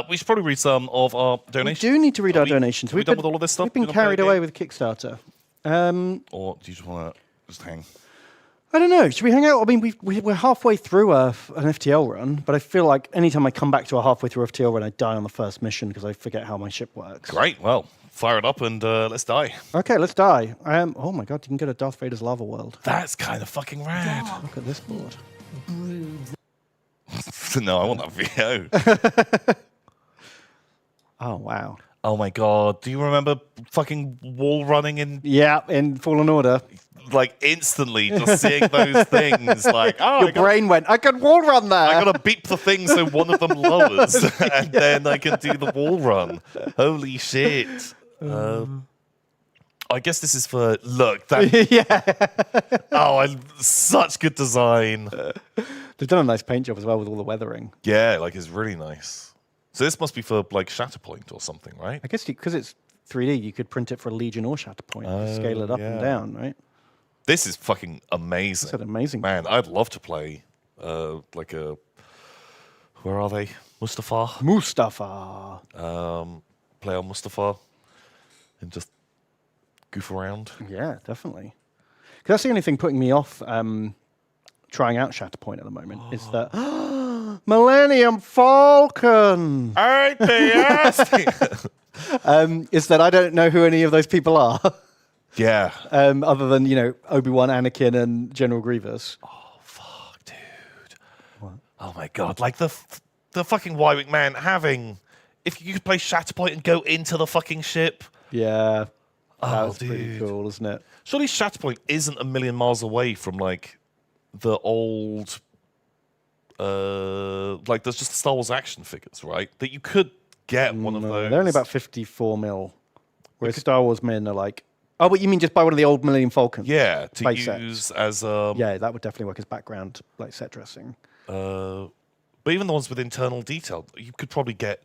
We should probably read some of our donations. We do need to read our donations. We've done with all of this stuff. We've been carried away with Kickstarter. Or do you just want to just hang? I don't know. Should we hang out? I mean, we're halfway through an FTL run, but I feel like anytime I come back to a halfway through FTL run, I die on the first mission because I forget how my ship works. Great. Well, fire it up and let's die. Okay, let's die. Oh my god, you can go to Darth Vader's lava world. That's kind of fucking rad. Look at this board. No, I want that VO. Oh, wow. Oh my god. Do you remember fucking wall running in... Yeah, in Fallen Order. Like, instantly, just seeing those things, like, oh, your brain went, I can wall run there. I gotta beep the thing so one of them lowers, and then I can do the wall run. Holy shit. I guess this is for, look, that... Yeah. Oh, such good design. They've done a nice paint job as well with all the weathering. Yeah, like, it's really nice. So this must be for, like, Shatterpoint or something, right? I guess because it's 3D, you could print it for a Legion or Shatterpoint. Scale it up and down, right? This is fucking amazing. That's an amazing. Man, I'd love to play like a... Where are they? Mustafa? Mustafa. Play on Mustafa and just goof around. Yeah, definitely. Because that's the only thing putting me off trying out Shatterpoint at the moment is that Millennium Falcon. Ain't they nasty? Is that I don't know who any of those people are. Yeah. Other than, Obi-Wan, Anakin, and General Grievous. Oh, fuck, dude. What? Oh, my God. Like, the fucking Wywick man having... If you could play Shatterpoint and go into the fucking ship. Yeah. That's dude. pretty cool, isn't it? Surely Shatterpoint isn't a million miles away from, like, the old... like, there's just Star Wars action figures, right? That you could get one of those. They're only about 54 mil. Whereas Star Wars men are like... Oh, but you mean just buy one of the old Millennium Falcons? Yeah, to use sets. as... yeah, that would definitely work as background, like set dressing. But even the ones with internal detail, you could probably get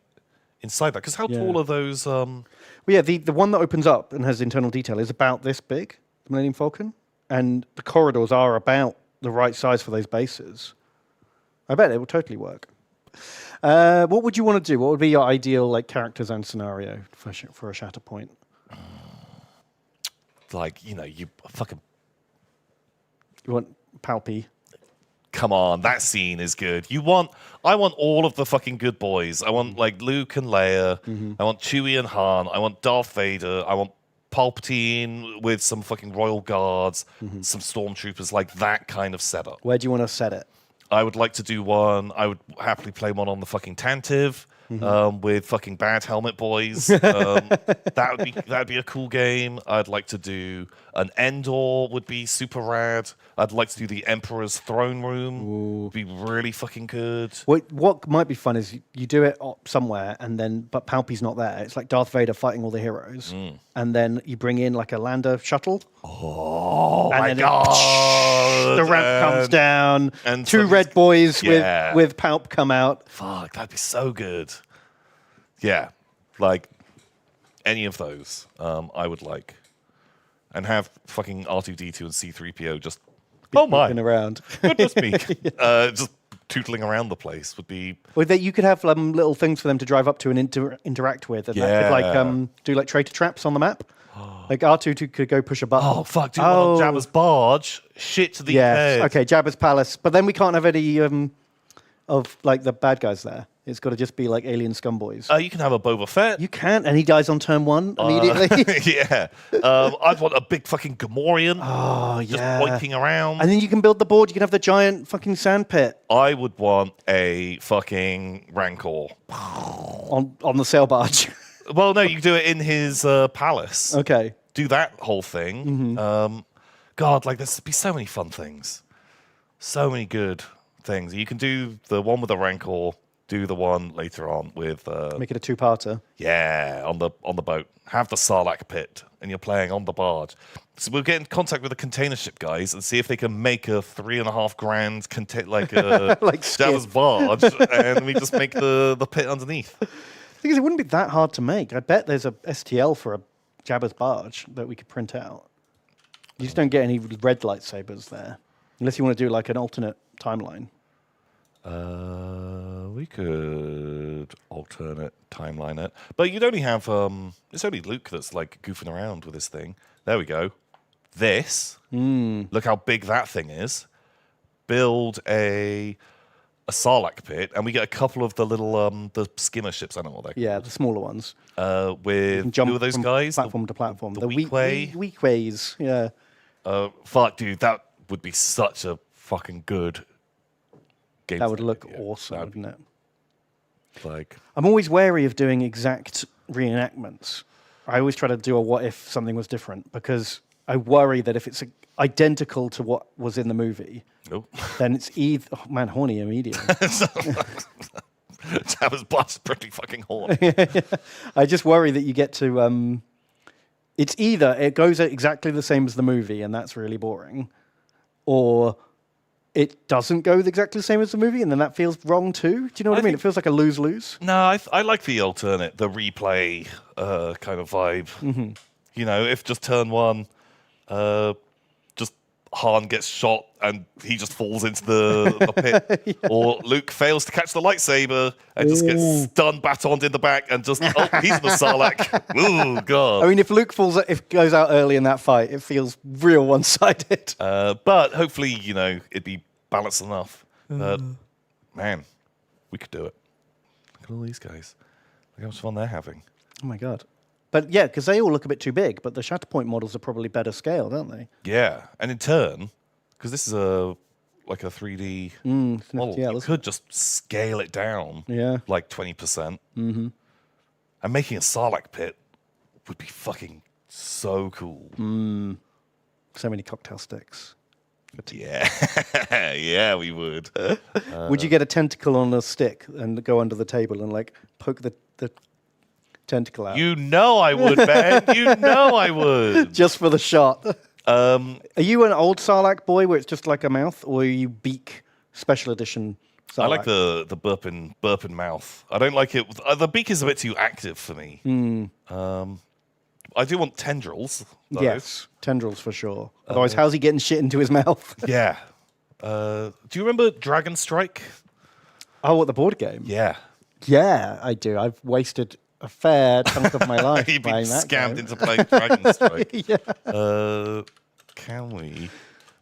inside that. Because how tall are those... Well, yeah, the one that opens up and has internal detail is about this big, the Millennium Falcon. And the corridors are about the right size for those bases. I bet it will totally work. What would you want to do? What would be your ideal like characters and scenario for a Shatterpoint? Like, you fucking... You want Palpy? Come on, that scene is good. I want all of the fucking good boys. I want, like, Luke and Leia. I want Chewie and Han. I want Darth Vader. I want Palpatine with some fucking royal guards, some stormtroopers, like that kind of setup. Where do you want to set it? I would like to do one. I would happily play one on the fucking Tantive. With fucking bad helmet boys. That'd be a cool game. I'd like to do an Endor would be super rad. I'd like to do the Emperor's Throne Room. Would be really fucking good. What might be fun is you do it somewhere but Palpy's not there. It's like Darth Vader fighting all the heroes. And then you bring in like a lander shuttle. Oh and my god. The ramp comes down. And two red boys with Palp come out. Fuck, that'd be so good. Yeah, like any of those, I would like, and have fucking R2D2 and C3PO just around. Goodness me, just tootling around the place would be. Well, you could have little things for them to drive up to and interact with, and that could like do like traitor traps on the map. Like R2 could go push a button. Oh fuck! Do you want Jabba's barge? Shit to the head. Okay, Jabba's palace, but then we can't have any of like the bad guys there. It's got to just be like alien scumboys. You can have a Boba Fett. You can, and he dies on turn 1 immediately. Yeah. I'd want a big fucking Gamorrean. Oh, just boinking around. And then you can build the board. You can have the giant fucking sand pit. I would want a fucking Rancor. On the sail barge. Well, no, you can do it in his palace. Okay. Do that whole thing. God, like there's be so many fun things. So many good things. You can do the one with the Rancor. Do the one later on with... Make it a 2-parter. Yeah, on the boat. Have the Sarlacc pit, and you're playing on the barge. So we'll get in contact with the container ship guys and see if they can make a $3.5 grand like Jabba's barge, and we just make the pit underneath. The thing is, it wouldn't be that hard to make. I bet there's a STL for a Jabba's barge that we could print out. You just don't get any red lightsabers there, unless you want to do like an alternate timeline. We could alternate timeline it, but you'd only have it's only Luke that's like goofing around with this thing. There we go. This. Look how big that thing is. Build a Sarlacc pit, and we get a couple of the little the skimmer ships. I don't know what they're Yeah, the smaller ones. with Jump who are those from guys? platform to platform. the Weequay? Weekways. Yeah. Fuck, dude, that would be such a fucking good game. That would design look idea. awesome, That'd wouldn't it? be, like, I'm always wary of doing exact reenactments. I always try to do a what if something was different because I worry that if it's identical to what was in the movie, nope. then it's either man horny immediately. Jabba's blast is pretty fucking horny. I just worry that you get to. It's either it goes exactly the same as the movie, and that's really boring, or it doesn't go exactly the same as the movie, and then that feels wrong too. Do you know what I mean? It feels like a lose-lose. No, I like the alternate, the replay kind of vibe. Mm-hmm. You know, if just turn one, just Han gets shot and he just falls into the pit, Yeah. or Luke fails to catch the lightsaber and just gets stunned, batoned in the back, and just he's in the Sarlacc. Ooh, god. I mean, if Luke goes out early in that fight, it feels real one-sided. But hopefully, you know, it'd be balanced enough. But man, we could do it. Look at all these guys. Look how much fun they're having. Oh my god! But yeah, because they all look a bit too big. But the Shatterpoint models are probably better scale, don't they? Yeah, and in turn, because this is like a 3D model, yeah, you let's- could just scale it down, Yeah. like 20%. Mm-hmm. And making a Sarlacc pit would be fucking so cool. So many cocktail sticks. Yeah, yeah, we would. Would you get a tentacle on a stick and go under the table and like poke the tentacle out? You know I would, man. You know I would. Just for the shot. Are you an old Sarlacc boy where it's just like a mouth, or are you beak special edition Sarlacc? I like the burping mouth. I don't like it. The beak is a bit too active for me. I do want tendrils, though. Yes, tendrils for sure. Otherwise, how's he getting shit into his mouth? Yeah. Do you remember Dragon Strike? Oh, what, the board game? Yeah. Yeah, I do. I've wasted a fair chunk of my life You've been playing that scammed game. into playing Dragon Strike. Yeah. Can we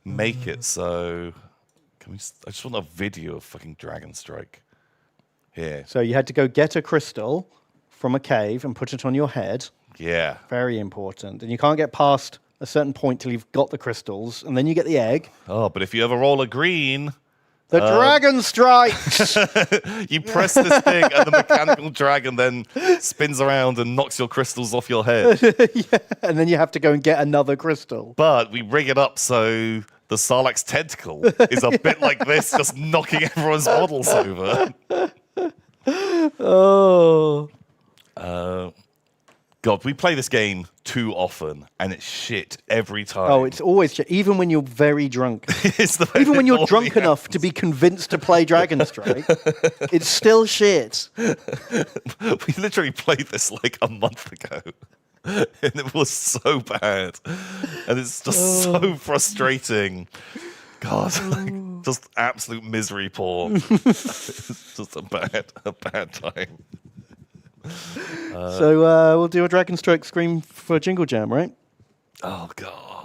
make it so... I just want a video of fucking Dragon Strike. Here. So you had to go get a crystal from a cave and put it on your head. Yeah. Very important. And you can't get past a certain point till you've got the crystals, and then you get the egg. Oh, but if you ever roll a green... The dragon strikes! You press this thing and the mechanical dragon then spins around and knocks your crystals off your head. Yeah, and then you have to go and get another crystal. But we rig it up so the Sarlacc's tentacle is a bit like this, just knocking everyone's models over. Oh. God, we play this game too often, and it's shit every time. Oh, it's always shit. Even when you're very drunk. It's the way Even when it you're normally drunk enough to be convinced to play Dragon Strike, it's still shit. We literally played this like a month ago, and it was so bad, and it's just so frustrating. God, like, just absolute misery porn. It's just a bad time. So we'll do a Dragon Strike scream for Jingle Jam, right? Oh God.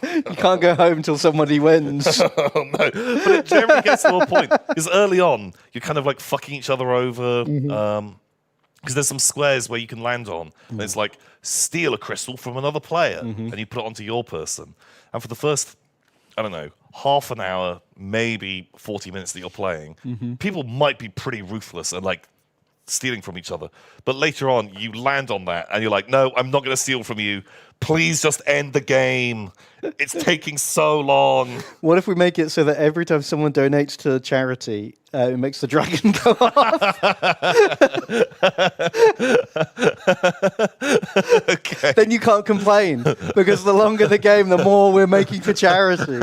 You can't go home until somebody wins. Oh no! But it generally gets to a point because early on you're kind of like fucking each other over. Because there's some squares where you can land on, and it's like steal a crystal from another player, and you put it onto your person. And for the first, I don't know, half an hour, maybe 40 minutes that you're playing, people might be pretty ruthless and like stealing from each other. But later on, you land on that, and you're like, no, I'm not going to steal from you. Please just end the game. It's taking so long. What if we make it so that every time someone donates to charity, it makes the dragon go off? Okay. Then you can't complain, because the longer the game, the more we're making for charity.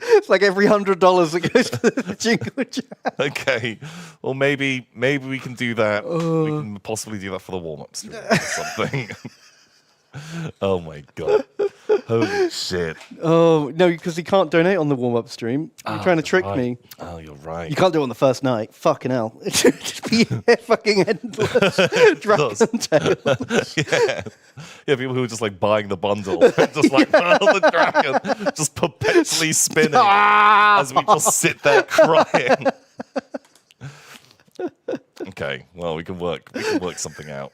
It's like every $100 that goes to the Jingle Jam. Okay. Well, maybe we can do that. We can possibly do that for the warm-up stream or something. Oh my God. Holy shit. Oh, no, because you can't donate on the warm-up stream. You're trying to trick right. me. Oh, you're right. You can't do it on the first night. Fucking hell. It should just be fucking endless. Dragon Tail. Yeah, people who are just like buying the bundle, just like the dragon, just perpetually spinning as we just sit there crying. Okay, well we can work something out.